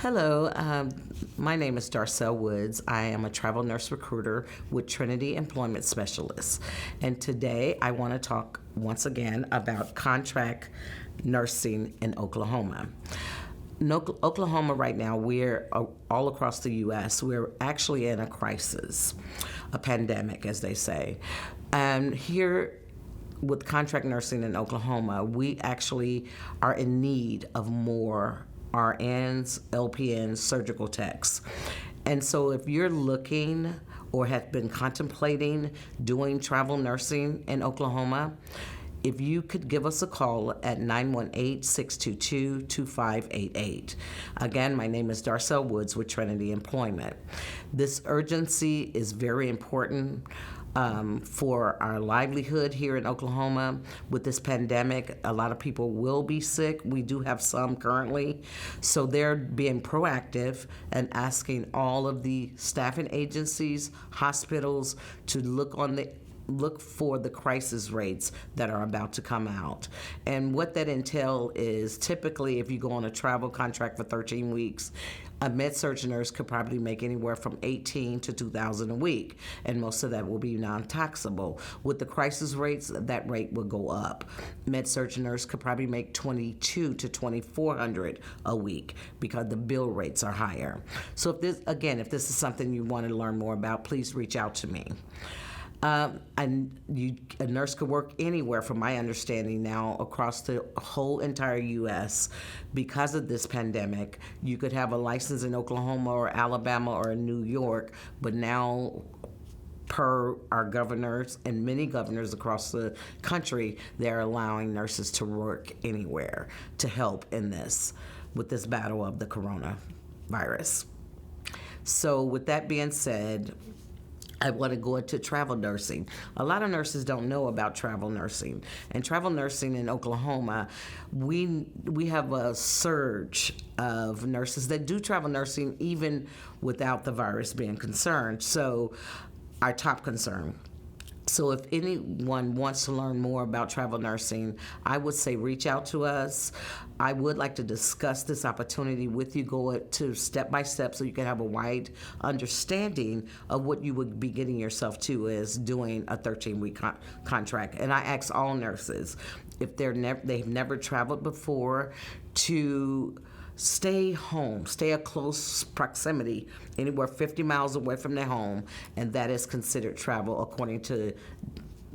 Hello, my name is Darcel Woods. I am a travel nurse recruiter with Trinity Employment Specialists. And today I want to talk once again about contract nursing in Oklahoma. In Oklahoma right now, we're all across the U.S., we're actually in a crisis, a pandemic, as they say. And here with contract nursing in Oklahoma, we actually are in need of more RNs, LPNs, surgical techs. And so if you're looking or have been contemplating doing travel nursing in Oklahoma, if you could give us a call at 918-622-2588. Again, my name is Darcel Woods with Trinity Employment. This urgency is very important for our livelihood here in Oklahoma. With this pandemic, a lot of people will be sick. We do have some currently. So they're being proactive and asking all of the staffing agencies, hospitals to look for the crisis rates that are about to come out. And what that entails is typically if you go on a travel contract for 13 weeks, a med-surg nurse could probably make anywhere from $18 to $2,000 a week, and most of that will be non-taxable. With the crisis rates, that rate will go up. Med-surg nurse could probably make $22 to $2,400 a week because the bill rates are higher. So if this is something you want to learn more about, please reach out to me. A nurse could work anywhere, from my understanding now, across the whole entire U.S. Because of this pandemic. You could have a license in Oklahoma or Alabama or New York, but now, per our governors and many governors across the country, they're allowing nurses to work anywhere to help with this battle of the coronavirus. So with that being said, I want to go into travel nursing. A lot of nurses don't know about travel nursing. And travel nursing in Oklahoma, we have a surge of nurses that do travel nursing even without the virus being concerned. So our top concern. So if anyone wants to learn more about travel nursing, I would say reach out to us. I would like to discuss this opportunity with you, go to step by step so you can have a wide understanding of what you would be getting yourself to as doing a 13-week contract. And I ask all nurses, if they've never traveled before, to stay home, stay a close proximity, anywhere 50 miles away from their home, and that is considered travel according to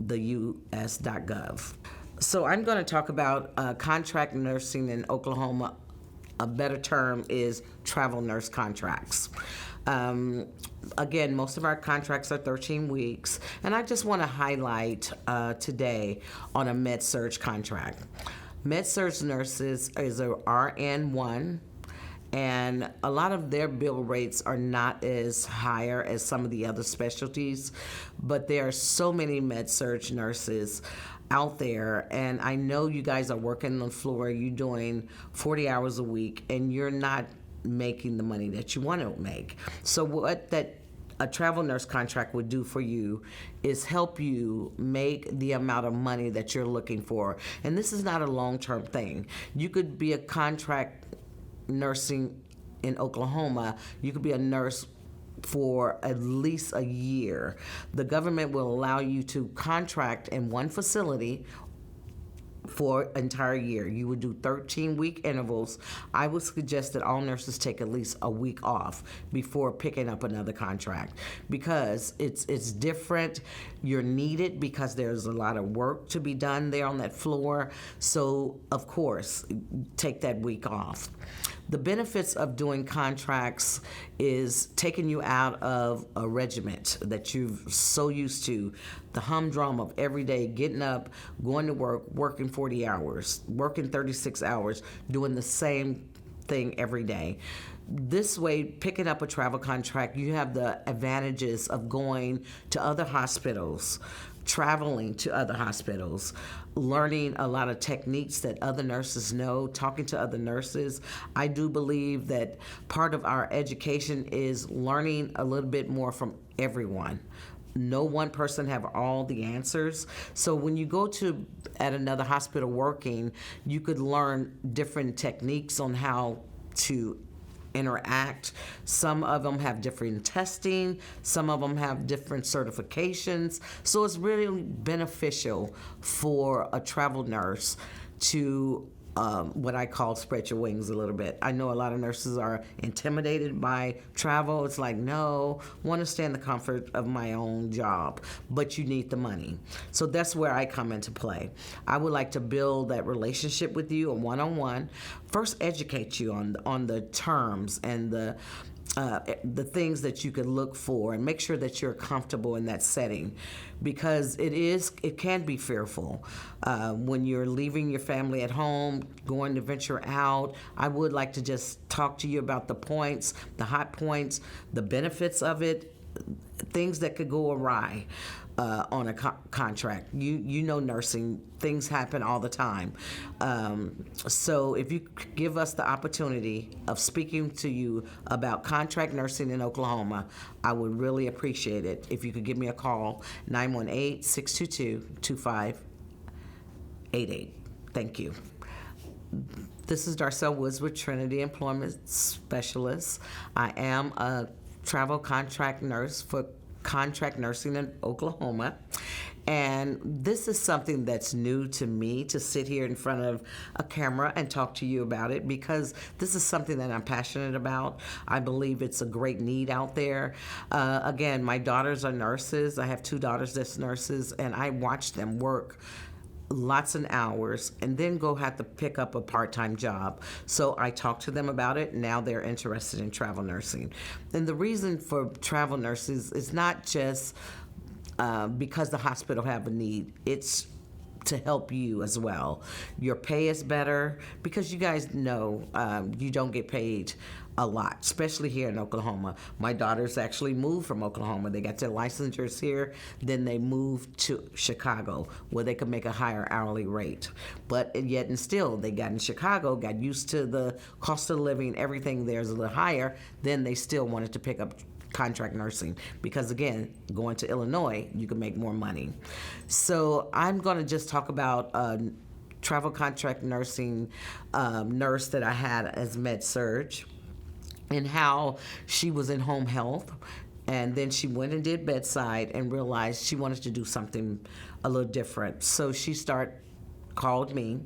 the US.gov. So I'm going to talk about contract nursing in Oklahoma. A better term is travel nurse contracts. Again, most of our contracts are 13 weeks, and I just want to highlight today on a med-surg contract. Med-surg nurses is a RN1, and a lot of their bill rates are not as higher as some of the other specialties, but there are so many med-surg nurses out there, and I know you guys are working on the floor, you're doing 40 hours a week, and you're not making the money that you want to make. So what a travel nurse contract would do for you is help you make the amount of money that you're looking for. And this is not a long-term thing. You could be a contract nursing in Oklahoma. You could be a nurse for at least a year. The government will allow you to contract in one facility for an entire year. You would do 13-week intervals. I would suggest that all nurses take at least a week off before picking up another contract, because it's different. You're needed because there's a lot of work to be done there on that floor. So, of course, take that week off. The benefits of doing contracts is taking you out of a regiment that you're so used to, the humdrum of every day, getting up, going to work, working 40 hours, working 36 hours, doing the same thing every day. This way, picking up a travel contract, you have the advantages of going to other hospitals, traveling to other hospitals, learning a lot of techniques that other nurses know, talking to other nurses. I do believe that part of our education is learning a little bit more from everyone. No one person have all the answers. So when you go to at another hospital working, you could learn different techniques on how to interact. Some of them have different testing, some of them have different certifications. So it's really beneficial for a travel nurse to what I call spread your wings a little bit. I know a lot of nurses are intimidated by travel. It's like, no, want to stay in the comfort of my own job, but you need the money. So that's where I come into play. I would like to build that relationship with you, a one-on-one. First, educate you on the terms and the things that you could look for, and make sure that you're comfortable in that setting, because it can be fearful when you're leaving your family at home, going to venture out. I would like to just talk to you about the points, the hot points, the benefits of it, things that could go awry on a contract. You know, nursing, things happen all the time. So if you could give us the opportunity of speaking to you about contract nursing in Oklahoma, I would really appreciate it. If you could give me a call, 918-622-2588. Thank you. This is Darcel Woods with Trinity Employment Specialist. I am a travel contract nurse for contract nursing in Oklahoma. And this is something that's new to me, to sit here in front of a camera and talk to you about it, because this is something that I'm passionate about. I believe it's a great need out there. Again, my daughters are nurses. I have 2 daughters that's nurses, and I watch them work lots of hours and then go have to pick up a part-time job. So I talked to them about it. Now they're interested in travel nursing. And the reason for travel nurses is not just because the hospital have a need. It's to help you as well. Your pay is better, because you guys know you don't get paid a lot, especially here in Oklahoma. My daughters actually moved from Oklahoma. They got their licensures here, then they moved to Chicago, where they could make a higher hourly rate. But yet and still, they got in Chicago, got used to the cost of living, everything there's a little higher, then they still wanted to pick up contract nursing, because again, going to Illinois, you can make more money. So I'm going to just talk about travel contract nursing nurse that I had as med-surg, and how she was in home health, and then she went and did bedside and realized she wanted to do something a little different. So she called me.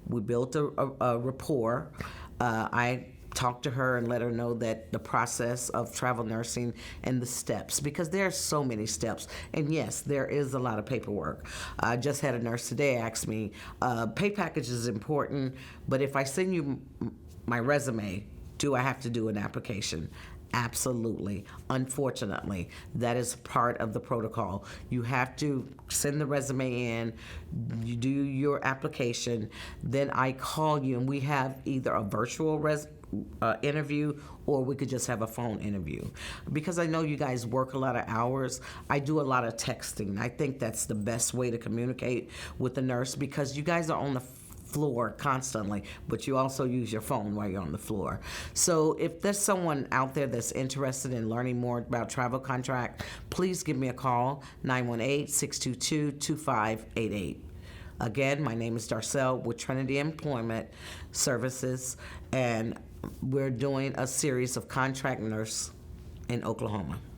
We built a rapport. I talk to her and let her know that the process of travel nursing and the steps, because there are so many steps, and yes, there is a lot of paperwork. I just had a nurse today ask me, pay package is important, but if I send you my resume, do I have to do an application? Absolutely. Unfortunately, that is part of the protocol. You have to send the resume in, you do your application, then I call you and we have either a virtual interview, or we could just have a phone interview. Because I know you guys work a lot of hours, I do a lot of texting. I think that's the best way to communicate with the nurse, because you guys are on the floor constantly, but you also use your phone while you're on the floor. So if there's someone out there that's interested in learning more about travel contract, please give me a call, 918-622-2588. Again, my name is Darcel with Trinity Employment Services, and we're doing a series of contract nurse in Oklahoma.